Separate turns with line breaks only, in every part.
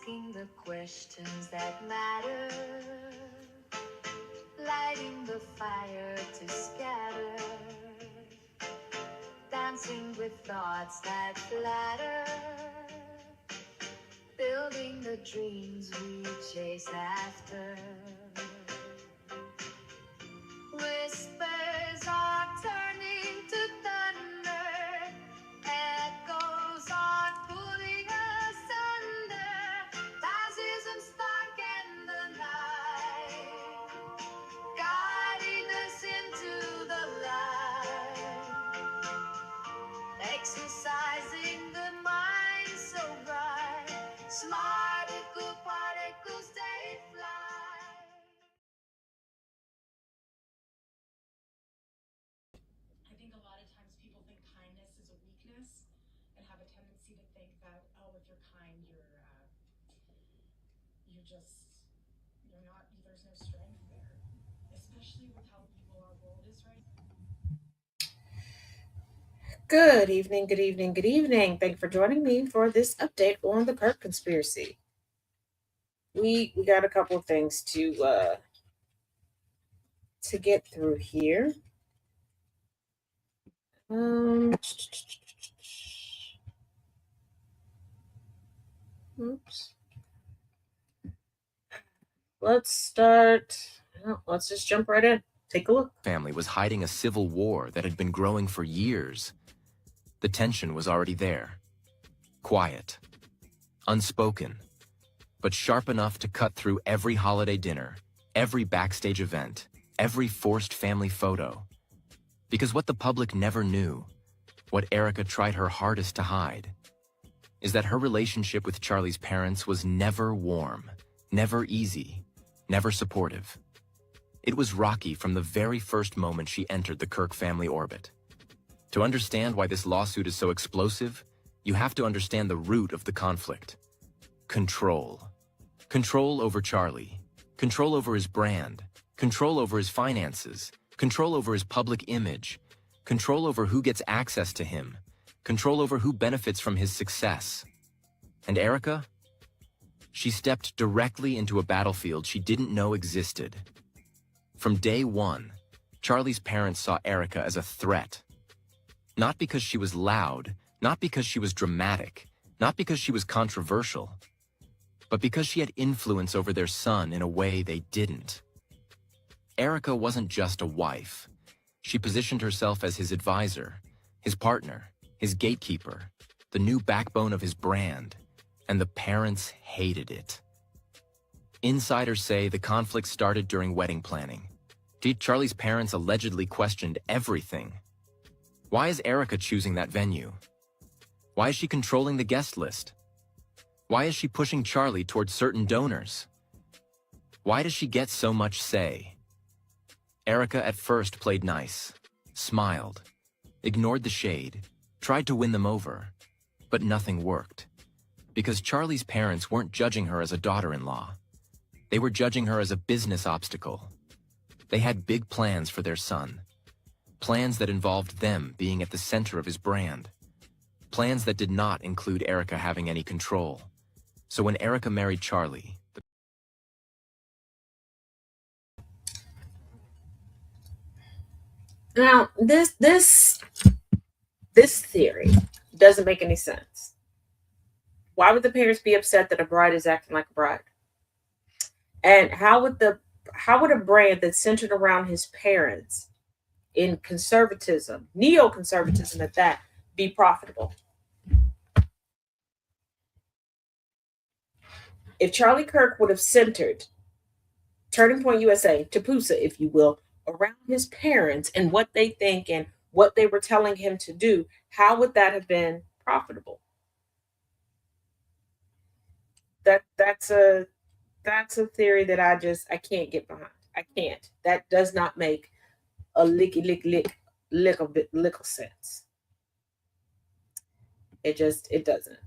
asking the questions that matter, lighting the fire to scatter, dancing with thoughts that flatter, building the dreams we chase after. Whispers are turning to thunder, echoes are pulling us under, passes and spark in the night, guiding us into the light, exercising the mind so bright, smart particles take flight.
I think a lot of times people think kindness is a weakness and have a tendency to think that, oh, if you're kind, you're not, there's no strength there, especially with how evil our world is right now.
Good evening, good evening, good evening. Thank you for joining me for this update on the Kirk Conspiracy. We got a couple of things to get through here. Oops. Let's just jump right in. Take a look.
Family was hiding a civil war that had been growing for years. The tension was already there. Quiet, unspoken, but sharp enough to cut through every holiday dinner, every backstage event, every forced family photo. Because what the public never knew, what Erica tried her hardest to hide, is that her relationship with Charlie's parents was never warm, never easy, never supportive. It was rocky from the very first moment she entered the Kirk family orbit. To understand why this lawsuit is so explosive, you have to understand the root of the conflict. Control. Control over Charlie. Control over his brand. Control over his finances. Control over his public image. Control over who gets access to him. Control over who benefits from his success. And Erica? She stepped directly into a battlefield she didn't know existed. From day one, Charlie's parents saw Erica as a threat. Not because she was loud, not because she was dramatic, not because she was controversial, but because she had influence over their son in a way they didn't. Erica wasn't just a wife. She positioned herself as his advisor, his partner, his gatekeeper, the new backbone of his brand, and the parents hated it. Insiders say the conflict started during wedding planning. Charlie's parents allegedly questioned everything. Why is Erica choosing that venue? Why is she controlling the guest list? Why is she pushing Charlie towards certain donors? Why does she get so much say? Erica at first played nice, smiled, ignored the shade, tried to win them over, but nothing worked. Because Charlie's parents weren't judging her as a daughter-in-law. They were judging her as a business obstacle. They had big plans for their son. Plans that involved them being at the center of his brand. Plans that did not include Erica having any control. So when Erica married Charlie,
Now, this theory doesn't make any sense. Why would the parents be upset that a bride is acting like a bride? And how would a brand that's centered around his parents in conservatism, neoconservatism at that, be profitable? If Charlie Kirk would have centered Turning Point USA, Tapusa, if you will, around his parents and what they think and what they were telling him to do, how would that have been profitable? That's a theory that I can't get behind. I can't. That does not make a lick of sense. It doesn't.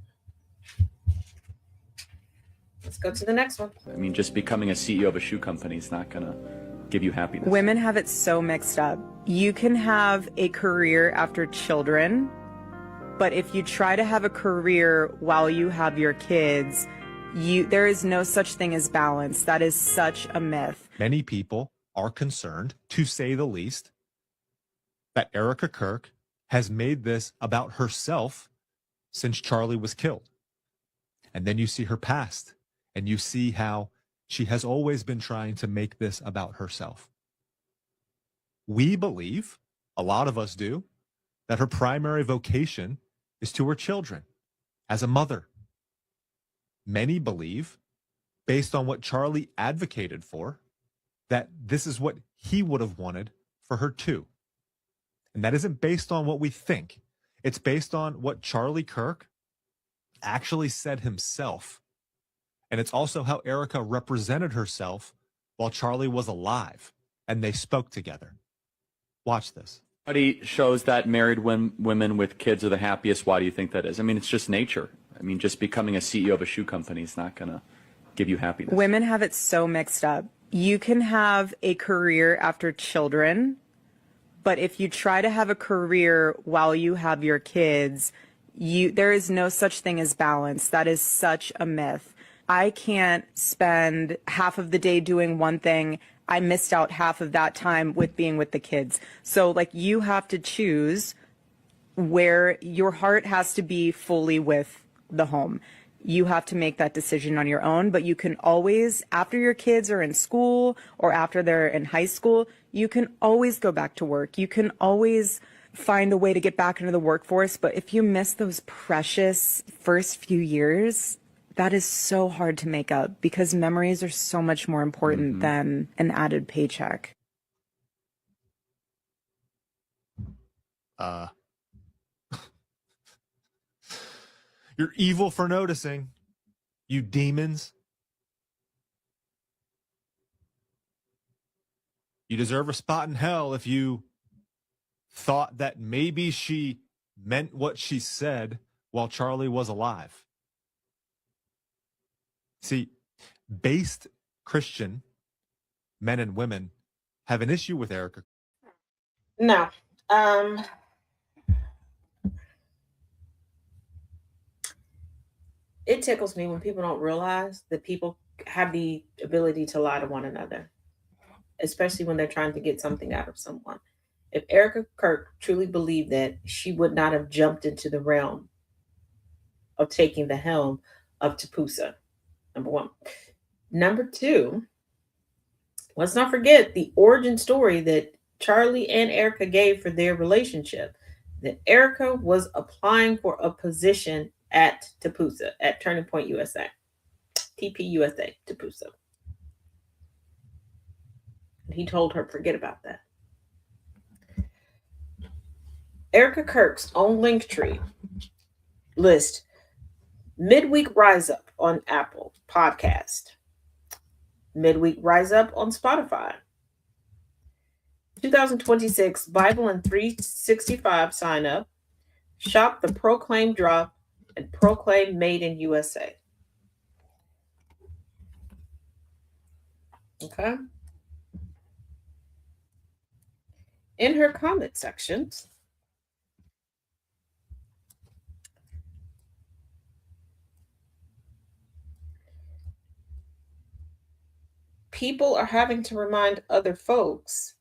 Let's go to the next one.
I mean, just becoming a CEO of a shoe company is not gonna give you happiness.
Women have it so mixed up. You can have a career after children, but if you try to have a career while you have your kids, There is no such thing as balance. That is such a myth.
Many people are concerned, to say the least, that Erica Kirk has made this about herself since Charlie was killed. And then you see her past, and you see how she has always been trying to make this about herself. We believe, a lot of us do, that her primary vocation is to her children as a mother. Many believe, based on what Charlie advocated for, that this is what he would have wanted for her too. And that isn't based on what we think. It's based on what Charlie Kirk actually said himself. And it's also how Erica represented herself while Charlie was alive and they spoke together. Watch this.
Study shows that married women with kids are the happiest. Why do you think that is? I mean, it's just nature. I mean, just becoming a CEO of a shoe company is not going to give you happiness.
Women have it so mixed up. You can have a career after children, but if you try to have a career while you have your kids, there is no such thing as balance. That is such a myth. I can't spend half of the day doing one thing. I missed out half of that time with being with the kids. So like you have to choose where your heart has to be fully with the home. You have to make that decision on your own, but you can always, after your kids are in school or after they're in high school, you can always go back to work. You can always find a way to get back into the workforce. But if you miss those precious first few years, that is so hard to make up because memories are so much more important than an added paycheck.
You're evil for noticing, you demons. You deserve a spot in hell if you thought that maybe she meant what she said while Charlie was alive. See, based Christian men and women have an issue with Erica.
No. It tickles me when people don't realize that people have the ability to lie to one another, especially when they're trying to get something out of someone. If Erica Kirk truly believed that, she would not have jumped into the realm of taking the helm of Tapusa, number one. Number two, let's not forget the origin story that Charlie and Erica gave for their relationship. That Erica was applying for a position at Tapusa, at Turning Point USA, TPUSA, Tapusa. He told her, forget about that. Erica Kirk's own Linktree list Midweek Rise Up on Apple Podcast, Midweek Rise Up on Spotify, 2026 Bible and 365 sign up, shop the Proclaim drop, and Proclaim Made in USA. Okay. In her comment sections, people are having to remind other folks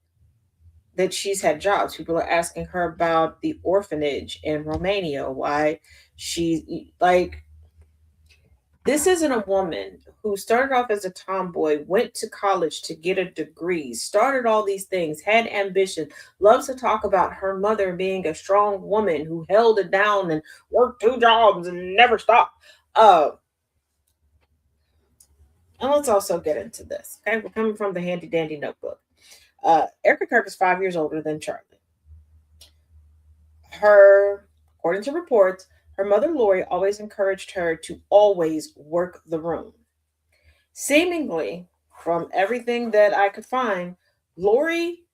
that she's had jobs. People are asking her about the orphanage in Romania, why she, like, this isn't a woman who started off as a tomboy, went to college to get a degree, started all these things, had ambition, loves to talk about her mother being a strong woman who held it down and worked 2 jobs and never stopped. And let's also get into this. Okay, we're coming from the handy dandy notebook. Erica Kirk is 5 years older than Charlie. According to reports, her mother Lori always encouraged her to always work the room. Seemingly, from everything that I could find, Lori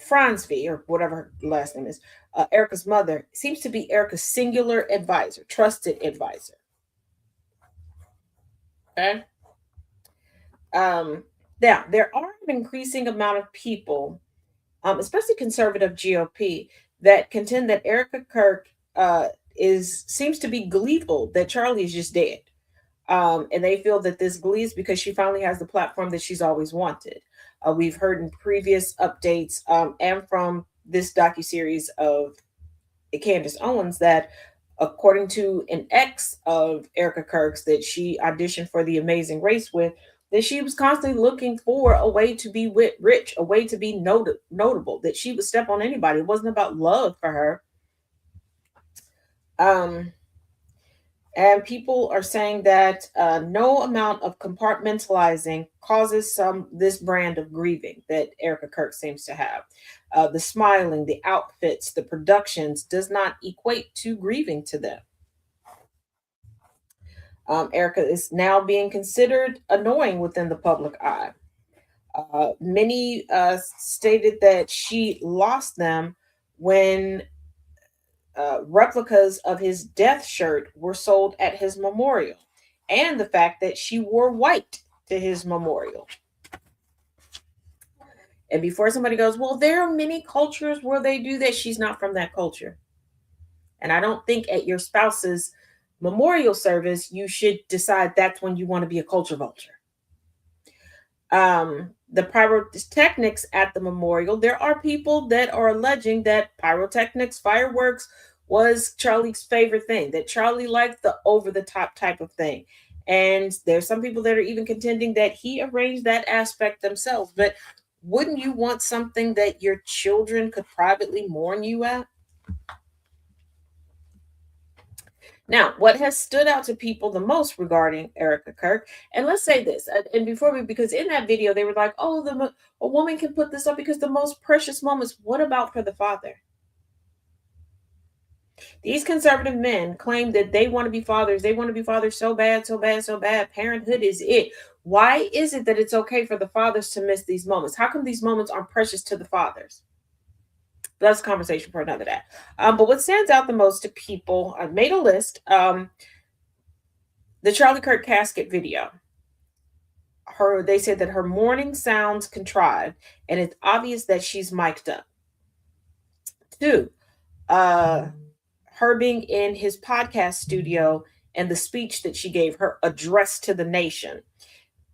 Fransby, or whatever her last name is, Erica's mother, seems to be Erica's singular advisor, trusted advisor. Okay? Now, there are an increasing amount of people, especially conservative GOP, that contend that Erica Kirk seems to be gleeful that Charlie is just dead. And they feel that this glee is because she finally has the platform that she's always wanted. We've heard in previous updates and from this docuseries of Candace Owens that, according to an ex of Erica Kirk's that she auditioned for The Amazing Race with, that she was constantly looking for a way to be rich, a way to be notable, that she would step on anybody. It wasn't about love for her. And people are saying that no amount of compartmentalizing causes this brand of grieving that Erica Kirk seems to have. The smiling, the outfits, the productions does not equate to grieving to them. Erica is now being considered annoying within the public eye. Many stated that she lost them when replicas of his death shirt were sold at his memorial, and the fact that she wore white to his memorial. And before somebody goes, well, there are many cultures where they do that, she's not from that culture. And I don't think at your spouse's memorial service, you should decide that's when you want to be a culture vulture. The pyrotechnics at the memorial, there are people that are alleging that pyrotechnics, fireworks, was Charlie's favorite thing, that Charlie liked the over-the-top type of thing. And there's some people that are even contending that he arranged that aspect themselves. But wouldn't you want something that your children could privately mourn you at? Now, what has stood out to people the most regarding Erica Kirk, and let's say this, and before because in that video, they were like, oh, a woman can put this up because the most precious moments. What about for the father? These conservative men claim that they want to be fathers. They want to be fathers so bad, so bad, so bad. Parenthood is it. Why is it that it's okay for the fathers to miss these moments? How come these moments aren't precious to the fathers? That's a conversation for another day. But what stands out the most to people, I've made a list. The Charlie Kirk casket video. They said that her mourning sounds contrived, and it's obvious that she's mic'd up. 2, her being in his podcast studio and the speech that she gave, her address to the nation.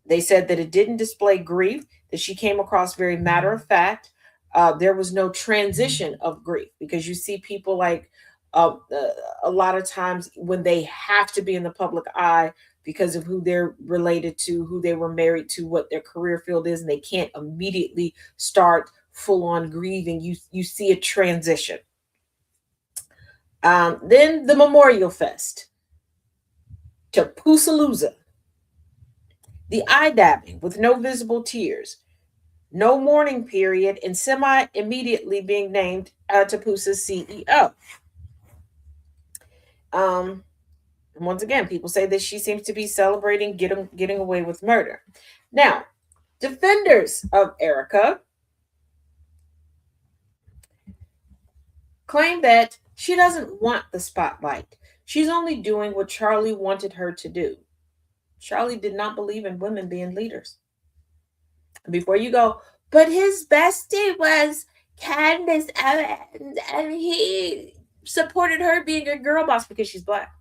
They said that it didn't display grief, that she came across very matter of fact. There was no transition of grief, because you see people like a lot of times when they have to be in the public eye because of who they're related to, who they were married to, what their career field is, and they can't immediately start full on grieving. You see a transition. Then the Memorial Fest, to Pussalooza, the eye dabbing with no visible tears, no mourning period, and semi-immediately being named Tapusa's CEO. Once again, people say that she seems to be celebrating getting away with murder. Now, defenders of Erica claim that she doesn't want the spotlight. She's only doing what Charlie wanted her to do. Charlie did not believe in women being leaders. Before you go, but his bestie was Candace Owens, and he supported her being a girl boss because she's black.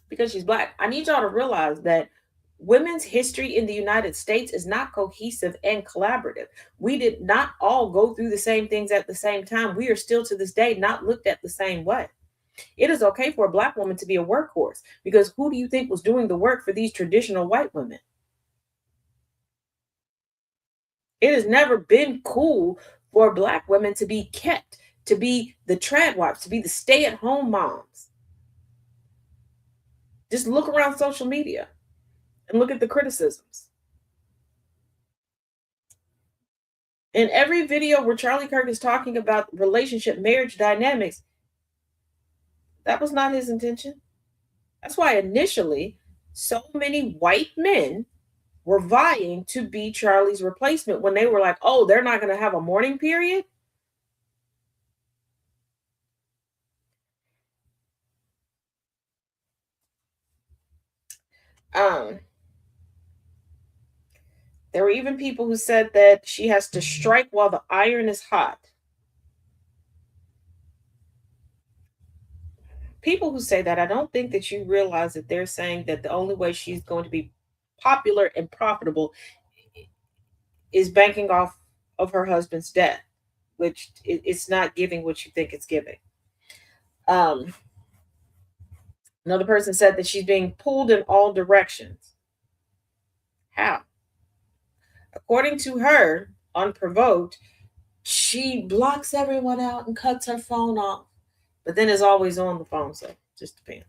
Because she's black. I need y'all to realize that women's history in the United States is not cohesive and collaborative. We did not all go through the same things at the same time. We are still to this day not looked at the same way. It is okay for a black woman to be a workhorse, because who do you think was doing the work for these traditional white women? It has never been cool for black women to be kept, to be the trad wives, to be the stay-at-home moms. Just look around social media and look at the criticisms. In every video where Charlie Kirk is talking about relationship, marriage dynamics, that was not his intention. That's why initially so many white men were vying to be Charlie's replacement when they were like, oh, they're not going to have a mourning period. There were even people who said that she has to strike while the iron is hot. people who say that, I don't think that you realize that they're saying that the only way she's going to be popular and profitable is banking off of her husband's death, which it's not giving what you think it's giving. Um, Another person said that she's being pulled in all directions. How? According to her, unprovoked, she blocks everyone out and cuts her phone off, but then is always on the phone, so it just depends.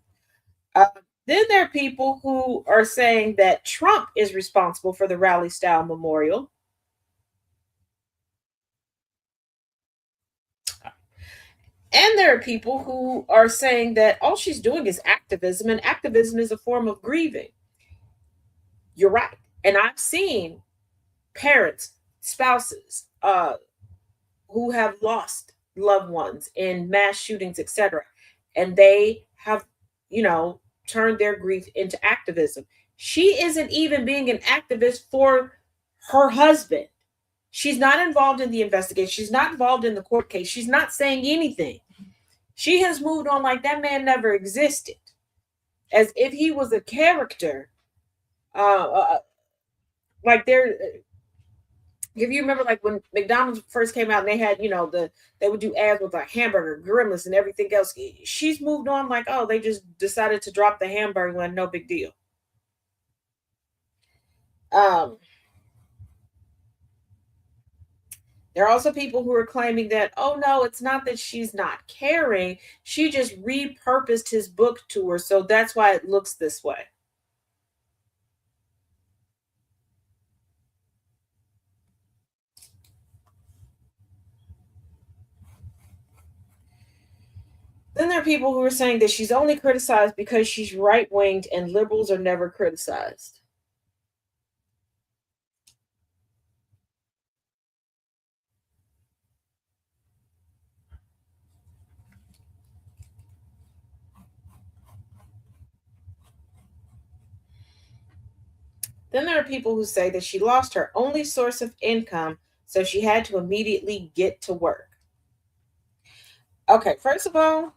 Uh, then there are people who are saying that Trump is responsible for the rally style memorial. And there are people who are saying that all she's doing is activism, and activism is a form of grieving. You're right. And I've seen parents, spouses, who have lost loved ones in mass shootings, etc. And they have, turned their grief into activism. She isn't even being an activist for her husband. She's not involved in the investigation. She's not involved in the court case. She's not saying anything. She has moved on like that man never existed, as if he was a character. Like there, if you remember, like when McDonald's first came out and they had, they would do ads with like hamburger, grimace, and everything else. She's moved on like, oh, they just decided to drop the hamburger and no big deal. There are also people who are claiming that, oh no, it's not that she's not caring. She just repurposed his book to her, so that's why it looks this way. Then there are people who are saying that she's only criticized because she's right-winged and liberals are never criticized. Then there are people who say that she lost her only source of income, so she had to immediately get to work. Okay, first of all,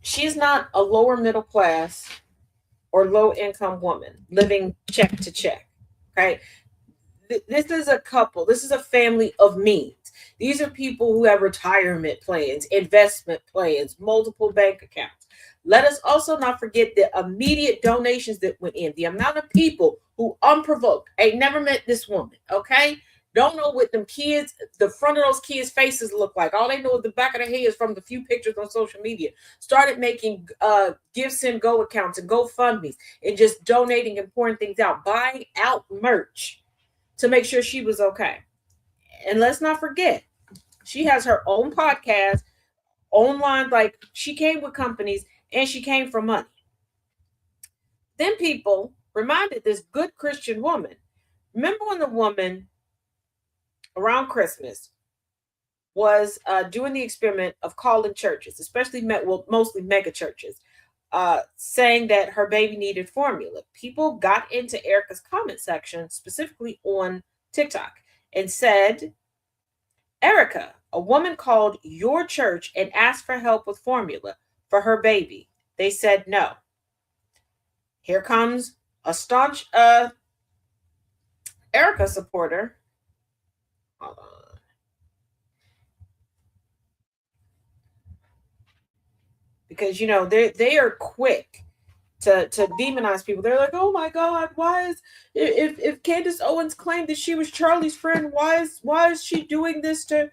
she's not a lower middle class or low income woman living check to check. Okay. This is a couple. This is a family of means. These are people who have retirement plans, investment plans, multiple bank accounts. Let us also not forget the immediate donations that went in. The amount of people who unprovoked ain't never met this woman. Okay. Don't know what them kids, the front of those kids' faces look like. All they know is the back of their heads from the few pictures on social media. Started making Give Send Go accounts and GoFundMe's and just donating and pouring things out, buying out merch to make sure she was okay. And let's not forget, she has her own podcast, online, like she came with companies and she came from money. Then people reminded this good Christian woman. Remember when the woman around Christmas was doing the experiment of calling churches, especially mostly mega churches, saying that her baby needed formula. People got into Erica's comment section, specifically on TikTok, and said, Erica, a woman called your church and asked for help with formula for her baby. They said no. Here comes a staunch Erica supporter. Hold on. Because they are quick to demonize people. They're like, oh my God, why is if Candace Owens claimed that she was Charlie's friend, why is she doing this to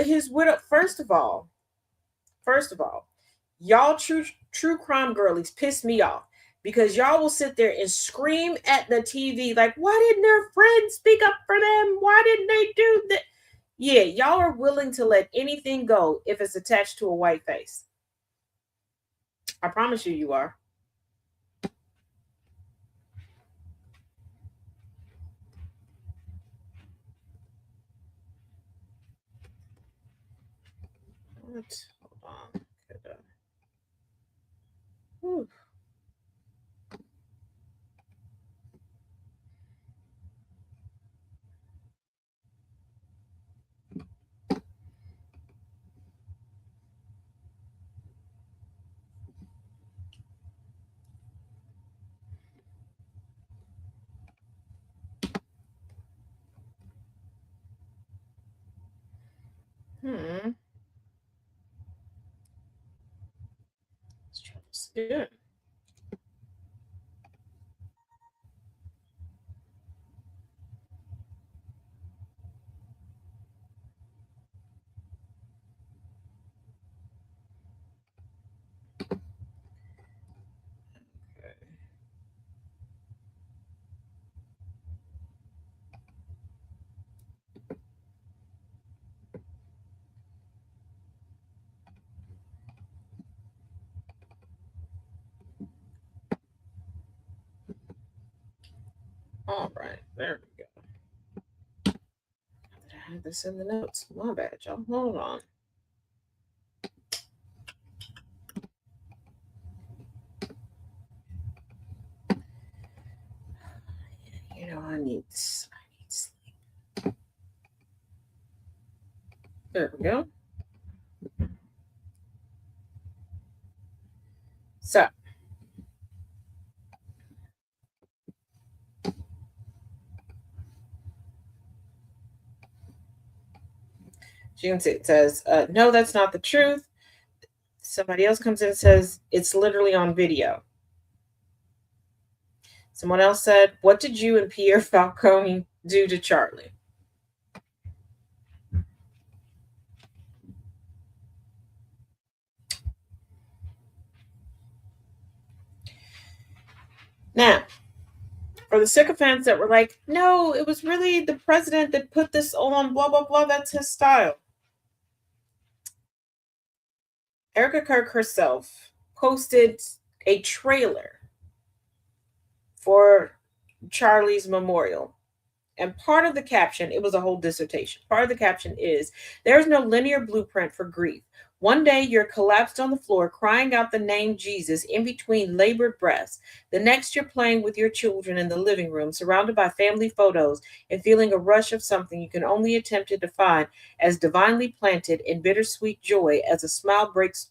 his widow? First of all, y'all true crime girlies piss me off because y'all will sit there and scream at the TV like, why didn't their friends speak up for them? Why didn't they do that? Yeah, y'all are willing to let anything go if it's attached to a white face. I promise you are. What? Hold on. good. All right, there we go. I had this in the notes. My bad, y'all. Hold on. You know, I need sleep. There we go. So, as you can see, it says, no, that's not the truth. Somebody else comes in and says, it's literally on video. Someone else said, what did you and Pierre Falcone do to Charlie? Now, for the sycophants that were like, no, it was really the president that put this on, blah, blah, blah, that's his style. Erica Kirk herself posted a trailer for Charlie's memorial. And part of the caption, it was a whole dissertation. Part of the caption is, there's no linear blueprint for grief. One day you're collapsed on the floor, crying out the name Jesus in between labored breaths. The next you're playing with your children in the living room, surrounded by family photos and feeling a rush of something you can only attempt to define as divinely planted in bittersweet joy as a smile breaks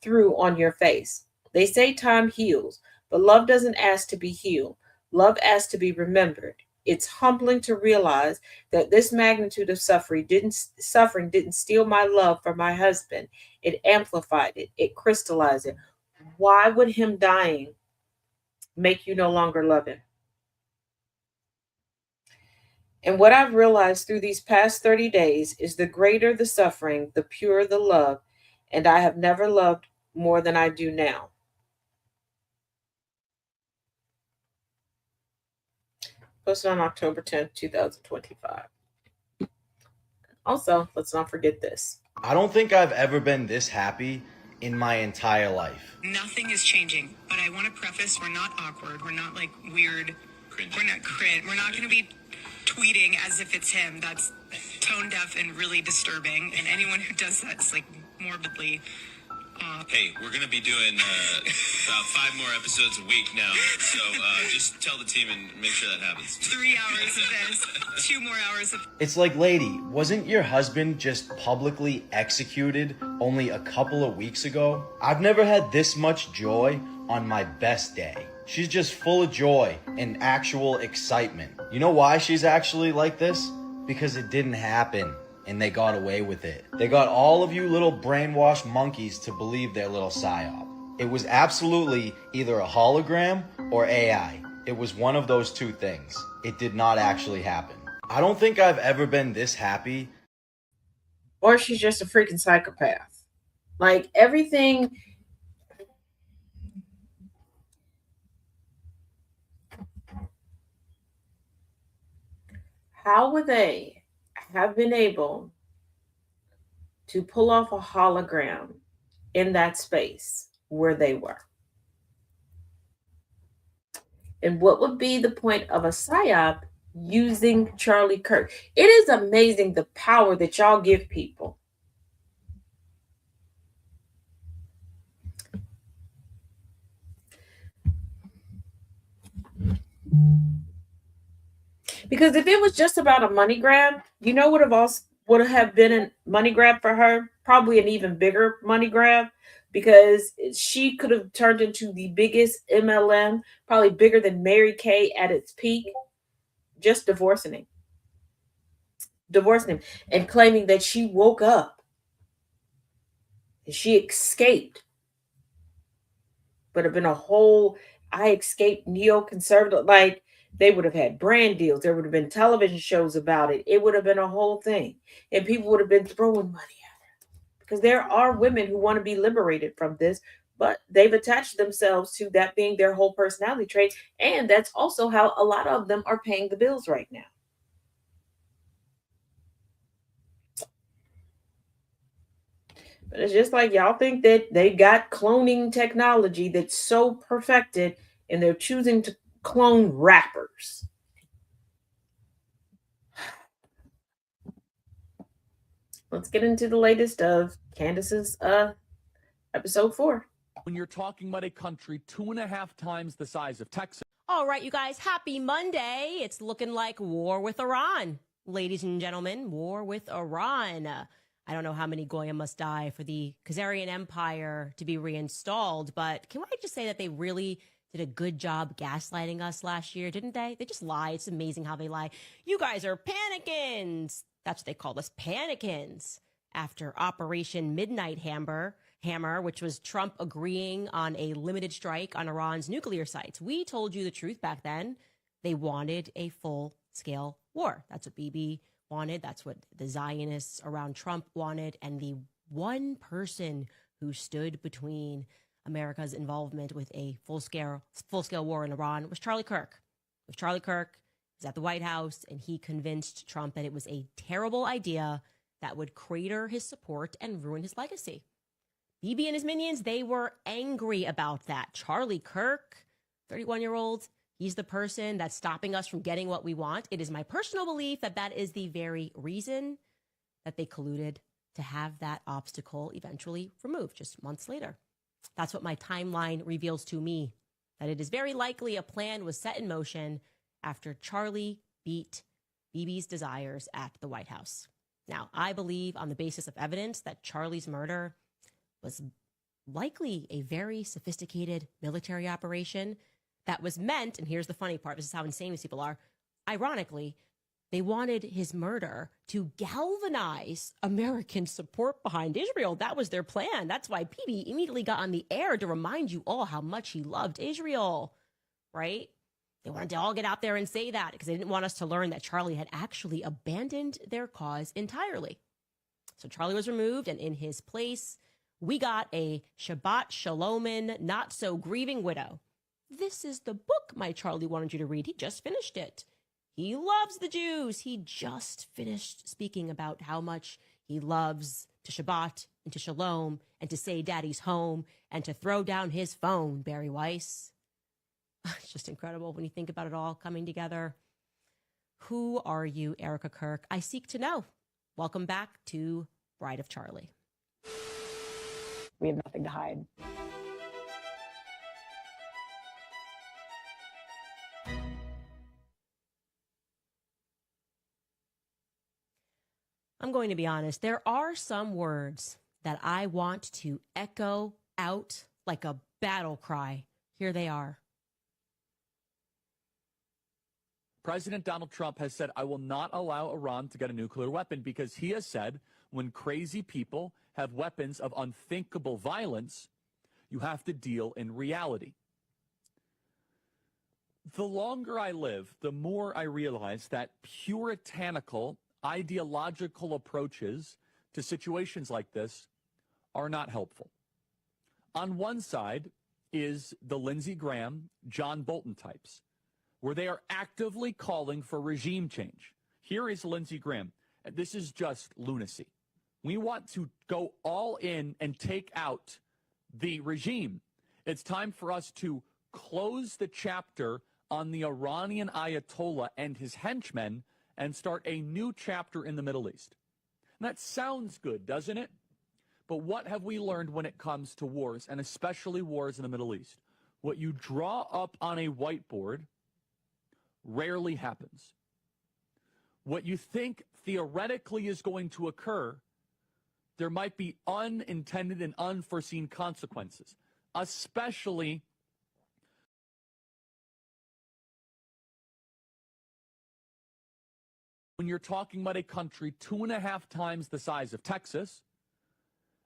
through on your face. They say time heals, but love doesn't ask to be healed. Love asks to be remembered. It's humbling to realize that this magnitude of suffering didn't steal my love for my husband. It amplified it. It crystallized it. Why would him dying make you no longer love him? And what I've realized through these past 30 days is the greater the suffering, the purer the love. And I have never loved more than I do now. Posted on October 10th, 2025. Also, let's not forget this.
I don't think I've ever been this happy in my entire life.
Nothing is changing, but I want to preface, we're not awkward. We're not like weird. Cringe. We're not cringe. We're not going to be tweeting as if it's him. That's tone deaf and really disturbing. And anyone who does that is like morbidly
Hey, we're going to be doing about 5 more episodes a week now, so just tell the team and make sure that happens.
3 hours of this, 2 more hours of...
It's like, lady, wasn't your husband just publicly executed only a couple of weeks ago? I've never had this much joy on my best day. She's just full of joy and actual excitement. You know why she's actually like this? Because it didn't happen. And they got away with it. They got all of you little brainwashed monkeys to believe their little psyop. It was absolutely either a hologram or AI. It was one of those two things. It did not actually happen. I don't think I've ever been this happy.
Or she's just a freaking psychopath. Like everything. How would they have been able to pull off a hologram in that space where they were? And what would be the point of a psyop using Charlie Kirk? It is amazing the power that y'all give people. Because if it was just about a money grab, you know would have been a money grab for her? Probably an even bigger money grab, because she could have turned into the biggest MLM, probably bigger than Mary Kay at its peak, just divorcing him and claiming that she woke up and she escaped. would have been a whole I escaped neoconservative. Like they would have had brand deals. There would have been television shows about it. It would have been a whole thing. And people would have been throwing money at it. Because there are women who want to be liberated from this, but they've attached themselves to that being their whole personality trait. And that's also how a lot of them are paying the bills right now. But it's just like y'all think that they got cloning technology that's so perfected and they're choosing to clone rappers. Let's get into the latest of Candace's episode 4.
When you're talking about a country 2.5 times the size of Texas.
All right, you guys, happy Monday. It's looking like war with Iran. Ladies and gentlemen, war with Iran. I don't know how many Goya must die for the Khazarian Empire to be reinstalled, but can I just say that they really did a good job gaslighting us last year, didn't they? They just lie. It's amazing how they lie. You guys are panicins. That's what they called us, panicins. After Operation Midnight Hammer, which was Trump agreeing on a limited strike on Iran's nuclear sites. We told you the truth back then. They wanted a full-scale war. That's what Bibi wanted. That's what the Zionists around Trump wanted. And the one person who stood between America's involvement with a full-scale war in Iran was Charlie Kirk. If Charlie Kirk was at the White House and he convinced Trump that it was a terrible idea that would crater his support and ruin his legacy. Bibi and his minions, they were angry about that. Charlie Kirk, 31-year-old, he's the person that's stopping us from getting what we want. It is my personal belief that that is the very reason that they colluded to have that obstacle eventually removed just months later. That's what my timeline reveals to me, that it is very likely a plan was set in motion after Charlie beat Bibi's desires at the White House. Now, I believe on the basis of evidence that Charlie's murder was likely a very sophisticated military operation that was meant, and here's the funny part, this is how insane these people are, ironically, they wanted his murder to galvanize American support behind Israel. That was their plan. That's why Bibi immediately got on the air to remind you all how much he loved Israel, right? They wanted to all get out there and say that because they didn't want us to learn that Charlie had actually abandoned their cause entirely. So Charlie was removed, and in his place, we got a Shabbat Shalomin, not so grieving widow. This is the book my Charlie wanted you to read. He just finished it. He loves the Jews. He just finished speaking about how much he loves to Shabbat and to Shalom and to say daddy's home and to throw down his phone, Barry Weiss. It's just incredible when you think about it all coming together. Who are you, Erica Kirk? I seek to know. Welcome back to Bride of Charlie.
We have nothing to hide.
I'm going to be honest. There are some words that I want to echo out like a battle cry. Here they are.
President Donald Trump has said, I will not allow Iran to get a nuclear weapon because he has said when crazy people have weapons of unthinkable violence, you have to deal in reality. The longer I live, the more I realize that puritanical, ideological approaches to situations like this are not helpful. On one side is the Lindsey Graham, John Bolton types, where they are actively calling for regime change. Here is Lindsey Graham. This is just lunacy. We want to go all in and take out the regime. It's time for us to close the chapter on the Iranian Ayatollah and his henchmen and start a new chapter in the Middle East. And that sounds good, doesn't it? But what have we learned when it comes to wars, and especially wars in the Middle East? What you draw up on a whiteboard rarely happens. What you think theoretically is going to occur, there might be unintended and unforeseen consequences, especially when you're talking about a country 2.5 times the size of Texas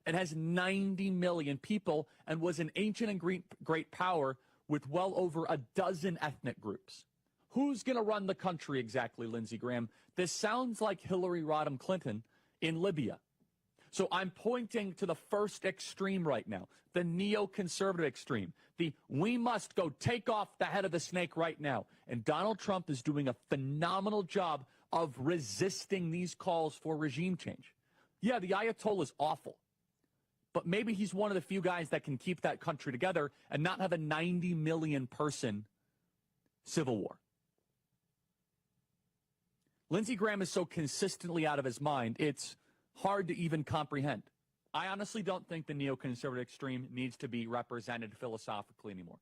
It has 90 million people and was an ancient and great power with well over a dozen ethnic groups. Who's going to run the country exactly, Lindsey Graham? This sounds like Hillary Rodham Clinton in Libya. So I'm pointing to the first extreme right now, the neoconservative extreme. We must go take off the head of the snake right now. And Donald Trump is doing a phenomenal job of resisting these calls for regime change. Yeah, the Ayatollah is awful, but maybe he's one of the few guys that can keep that country together and not have a 90 million person civil war. Lindsey Graham is so consistently out of his mind, it's hard to even comprehend. I honestly don't think the neoconservative extreme needs to be represented philosophically anymore.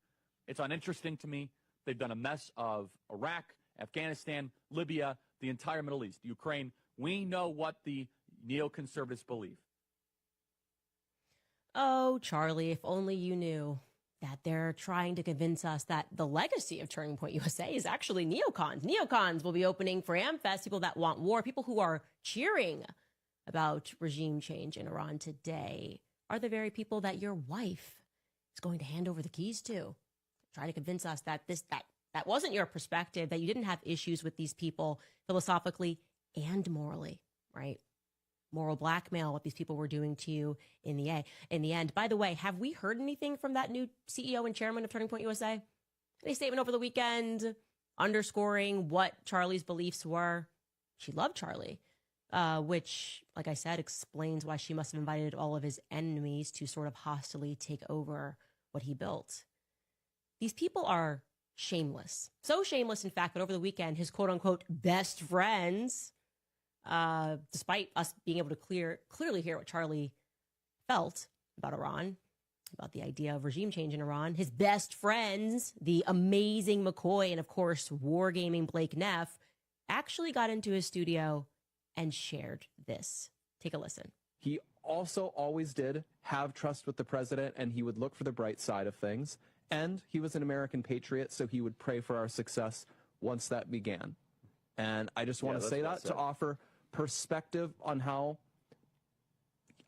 It's uninteresting to me. They've done a mess of Iraq, Afghanistan, Libya, the entire Middle East, Ukraine. We know what the neoconservatives believe.
Oh, Charlie, if only you knew that they're trying to convince us that the legacy of Turning Point USA is actually neocons. Neocons will be opening for AmFest, people that want war, people who are cheering about regime change in Iran today are the very people that your wife is going to hand over the keys to. Try to convince us that that wasn't your perspective, that you didn't have issues with these people philosophically and morally, right? Moral blackmail, what these people were doing to you in the end. By the way, have we heard anything from that new CEO and chairman of Turning Point USA? Any statement over the weekend underscoring what Charlie's beliefs were? She loved Charlie, which, like I said, explains why she must have invited all of his enemies to sort of hostilely take over what he built. These people are shameless. So shameless, in fact, that over the weekend, his quote-unquote best friends, despite us being able to clearly hear what Charlie felt about Iran, about the idea of regime change in Iran, his best friends, the amazing McCoy and, of course, wargaming Blake Neff, actually got into his studio and shared this. Take a listen.
He also always did have trust with the president, and he would look for the bright side of things. And he was an American patriot, so he would pray for our success once that began. And I just want to say that to offer perspective on how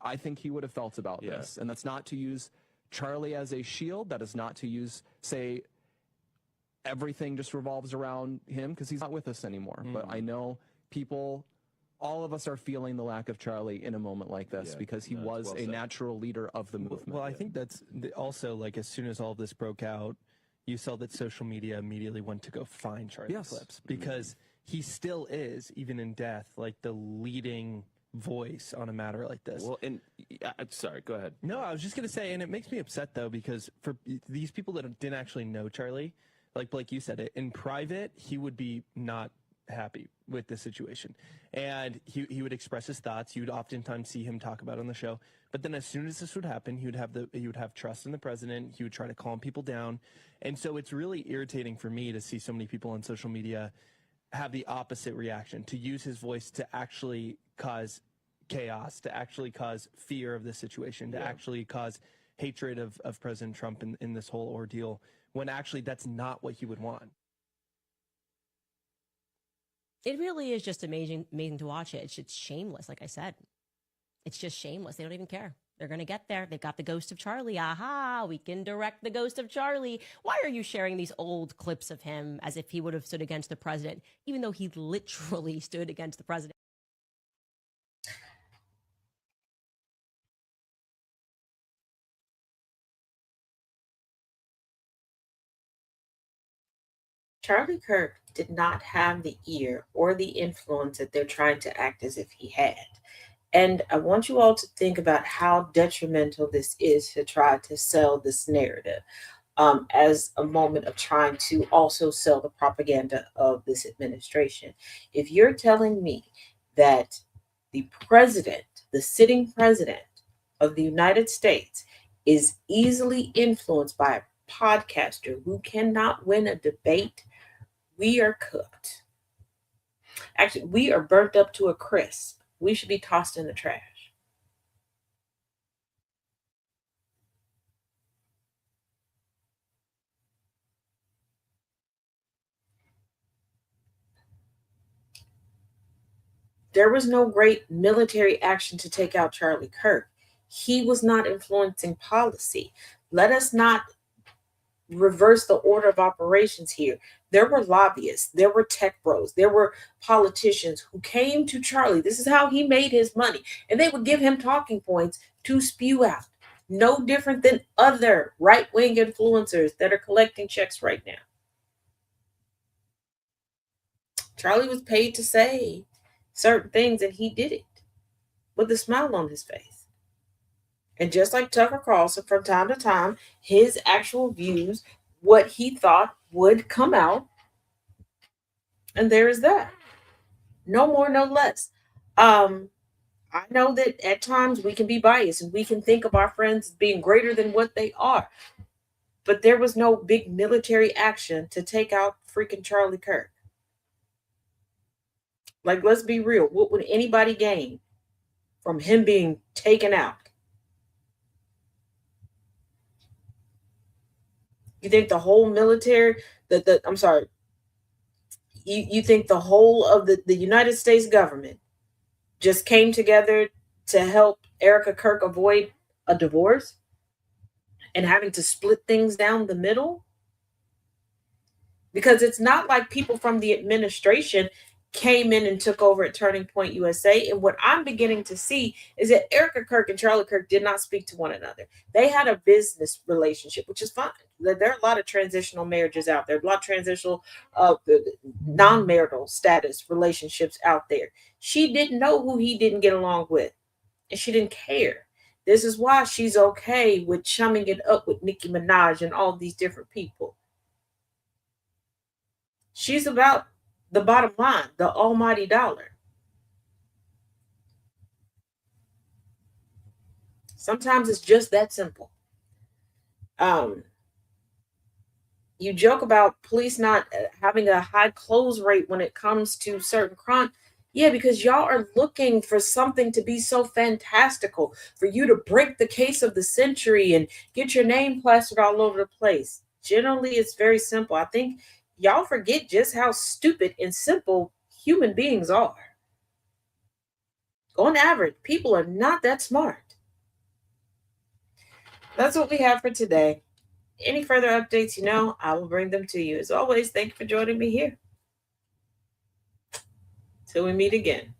I think he would have felt about this. And that's not to use Charlie as a shield. That is not to use, say, everything just revolves around him, because he's not with us anymore. But I know people, all of us are feeling the lack of Charlie in a moment like this, because he was a natural leader of the movement.
Well, I think that's also, like, as soon as all of this broke out, you saw that social media immediately went to go find Charlie clips, because he still is, even in death, like the leading voice on a matter like this.
Well, and sorry, go ahead.
No, I was just going to say, and it makes me upset, though, because for these people that didn't actually know Charlie, like Blake, you said it, in private, he would be not happy with the situation, and he would express his thoughts. You would oftentimes see him talk about it on the show, but then as soon as this would happen, he would have trust in the president. He would try to calm people down, and so it's really irritating for me to see so many people on social media have the opposite reaction, to use his voice to actually cause chaos, to actually cause fear of the situation, to actually cause hatred of President Trump in this whole ordeal, when actually that's not what he would want.
It really is just amazing to watch it. It's just shameless, like I said. It's just shameless. They don't even care. They're going to get there. They've got the ghost of Charlie. Aha, we can direct the ghost of Charlie. Why are you sharing these old clips of him as if he would have stood against the president, even though he literally stood against the president?
Charlie Kirk did not have the ear or the influence that they're trying to act as if he had. And I want you all to think about how detrimental this is to try to sell this narrative as a moment of trying to also sell the propaganda of this administration. If you're telling me that the president, the sitting president of the United States, is easily influenced by a podcaster who cannot win a debate, we are cooked. Actually, we are burnt up to a crisp. We should be tossed in the trash. There was no great military action to take out Charlie Kirk. He was not influencing policy. Let us not reverse the order of operations here. There were lobbyists, there were tech bros, there were politicians who came to Charlie. This is how he made his money. And they would give him talking points to spew out. No different than other right-wing influencers that are collecting checks right now. Charlie was paid to say certain things, and he did it with a smile on his face. And just like Tucker Carlson, from time to time, his actual views, what he thought would come out. And there is that. No more, no less. I know that at times we can be biased and we can think of our friends being greater than what they are. But there was no big military action to take out freaking Charlie Kirk. Like, let's be real. What would anybody gain from him being taken out? You think the whole military, you think the whole of the United States government just came together to help Erica Kirk avoid a divorce and having to split things down the middle? Because it's not like people from the administration came in and took over at Turning Point USA. And what I'm beginning to see is that Erica Kirk and Charlie Kirk did not speak to one another. They had a business relationship, which is fine. There are a lot of transitional marriages out there, a lot of transitional non-marital status relationships out there. She didn't know who he didn't get along with, and she didn't care. This is why she's okay with chumming it up with Nicki Minaj and all these different people. She's about the bottom line, the almighty dollar. Sometimes it's just that simple. You joke about police not having a high close rate when it comes to certain crime. Yeah, because y'all are looking for something to be so fantastical, for you to break the case of the century and get your name plastered all over the place. Generally, it's very simple. I think y'all forget just how stupid and simple human beings are. On average, people are not that smart. That's what we have for today. Any further updates, I will bring them to you. As always, thank you for joining me here. Till we meet again.